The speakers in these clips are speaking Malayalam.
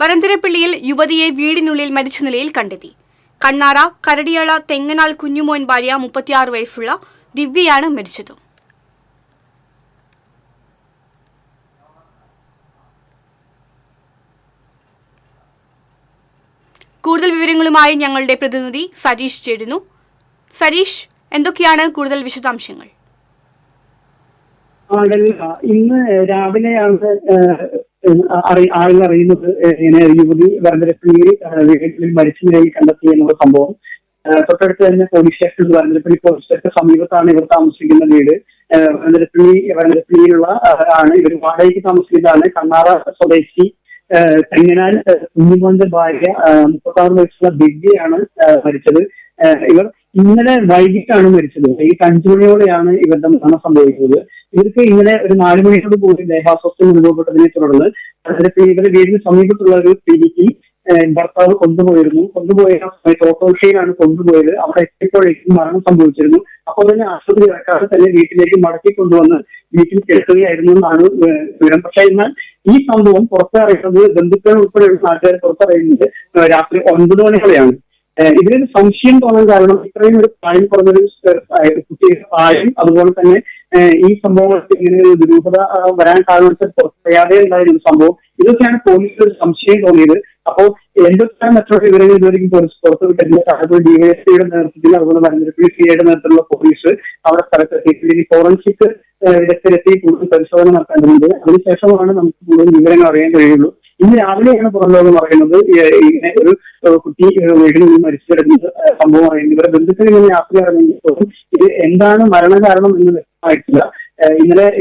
വരന്തരപ്പള്ളിയിൽ യുവതിയെ വീടിനുള്ളിൽ മരിച്ച നിലയിൽ കണ്ടെത്തി. കണ്ണാറ കരടിയള തെങ്ങനാൽ കുഞ്ഞുമോൻ ഭാര്യ 36 വയസ്സുള്ള ദിവ്യയാണ് മരിച്ചത്. കൂടുതൽ വിവരങ്ങളുമായി ഞങ്ങളുടെ പ്രതിനിധി സരീഷ് ചേരുന്നു. സരീഷ്, എന്തൊക്കെയാണ് കൂടുതൽ വിശദാംശങ്ങൾ? ഇന്ന് രാവിലെയാണ് ആളുകൾ അറിയുന്നത് യുവതി വരന്തരപ്പള്ളിയിൽ വീട്ടിൽ മരിച്ച നിലയിൽ കണ്ടെത്തി എന്നുള്ള സംഭവം. തൊട്ടടുത്ത് തന്നെ police station, Varantharappilly police station സമീപത്താണ് ഇവർ താമസിക്കുന്ന വീട്. വരന്തരപ്പള്ളിയിലുള്ള ആണ് ഇവർ വാടകയ്ക്ക് താമസിക്കുന്നതാണ്. കണ്ണാറ സ്വദേശി തെങ്ങനാൽ കുഞ്ഞുമോന്റെ ഭാര്യ 36 വയസ്സുള്ള ദിവ്യയാണ് മരിച്ചത്. ഇവർ ഇന്നലെ വൈകിട്ടാണ് മരിച്ചത്. വൈകിട്ട് 5 മണിയോടെയാണ് ഇവരുടെ മരണം സംഭവിച്ചത്. ഇവർക്ക് ഇന്നലെ ഒരു 4 മണിയോട് കൂടി ദേഹാസ്വസ്ഥം അനുഭവപ്പെട്ടതിനെ തുടർന്ന് ഇവരുടെ വീടിന് സമീപത്തുള്ള ഒരു ക്ലിനിക്കിൽ ഭർത്താവ് കൊണ്ടുപോയ സമയത്ത് ഓട്ടോറിക്ഷയിലാണ് കൊണ്ടുപോയത്. അവിടെ എത്തിയപ്പോഴേക്കും മരണം സംഭവിച്ചിരുന്നു. അപ്പോൾ തന്നെ ആശുപത്രി ഇറക്കാതെ തന്നെ വീട്ടിലേക്ക് മടക്കി കൊണ്ടുവന്ന് വീട്ടിൽ കിടത്തുകയായിരുന്നു എന്നാണ് വിവരം. പക്ഷേ എന്നാൽ ഈ സംഭവം പുറത്തറിയുന്നത്, ബന്ധുക്കൾ ഉൾപ്പെടെയുള്ള നാട്ടുകാർ പുറത്തറിയുന്നത് രാത്രി 9 മണിയോടെയാണ്. ഇതിനൊരു സംശയം തോന്നാൻ കാരണം ഇത്രയും ഒരു പ്രായം കുറഞ്ഞൊരു കുട്ടിയുടെ പ്രായം, അതുപോലെ തന്നെ ഈ സംഭവങ്ങൾക്ക് ഇങ്ങനെ ഒരു ദുരൂഹത വരാൻ കാരണം പുറത്തറിയാതെ ഉണ്ടായിരുന്ന സംഭവം, ഇതൊക്കെയാണ് പോലീസിന് ഒരു സംശയം തോന്നിയത്. അപ്പോൾ എന്തൊക്കെയാണ് മറ്റുള്ള വിവരങ്ങൾ ഇതുവരെയും പോലീസ് പുറത്തുവിട്ടില്ല. അതുപോലെ ഡിവൈഎസ്പിയുടെ നേതൃത്വത്തിൽ, അതുപോലെ വരന്തരപ്പള്ളി സിഐയുടെ നേതൃത്വത്തിലുള്ള പോലീസ് അവിടെ സ്ഥലത്തെത്തി ഫോറൻസിക് വിദഗ്ധരെത്തി കൂടുതൽ പരിശോധന നടത്തേണ്ടതുണ്ട്. അതിനുശേഷമാണ് നമുക്ക് കൂടുതൽ വിവരങ്ങൾ അറിയാൻ കഴിയുള്ളൂ. ഇന്ന് രാവിലെയാണ് പുറംലോകം പറയുന്നത് ഇങ്ങനെ ഒരു കുട്ടി വീടിൽ നിന്ന് മരിച്ചു കിടന്നത് സംഭവം അറിയുന്നത്. ഇവരുടെ ബന്ധുക്കൾ ഇങ്ങനെ യാത്ര ഇറങ്ങിയപ്പോഴും ഇത് എന്താണ് മരണകാരണം എന്ന് വ്യക്തമായിട്ടില്ല.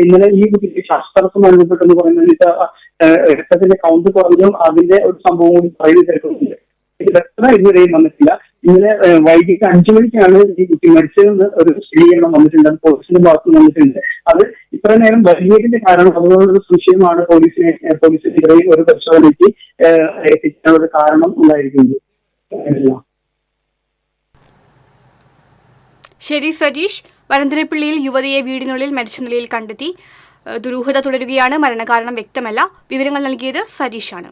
ഇന്നലെ ഈ കുട്ടിക്ക് ശ്വാസതടസ്സം അനുഭവപ്പെട്ടെന്ന് പറയുന്നത് രക്തത്തിന്റെ കൗണ്ട് കുറഞ്ഞു, അതിന്റെ ഒരു സംഭവം കൂടി പറയുന്നത് കേൾക്കുന്നുണ്ട്. ഇത് വ്യക്തത ഇതുവരെയും വന്നിട്ടില്ല. ഇന്നലെ വൈകിട്ട് 5 മണിക്കാണ് ഈ കുട്ടി മരിച്ചതെന്ന് ഒരു സ്ഥിരീകരണം വന്നിട്ടുണ്ട്. അത് പോലീസിന്റെ ഭാഗത്ത് വന്നിട്ടുണ്ട്. അത് ഇത്ര നേരം വൈകിയതിന്റെ കാരണം അതുപോലൊരു സംശയമാണ് പോലീസിനെതിരെ ഒരു പരിശോധനയ്ക്ക് എത്തിക്കാനുള്ള കാരണം ഉണ്ടായിരിക്കുന്നത്. ശരി സതീഷ്, വരന്തരപ്പള്ളിയിൽ യുവതിയെ വീടിനുള്ളിൽ മരിച്ച നിലയിൽ കണ്ടെത്തി. ദുരൂഹത തുടരുകയാണ്. മരണകാരണം വ്യക്തമല്ല. വിവരങ്ങൾ നൽകിയത് സതീഷാണ്.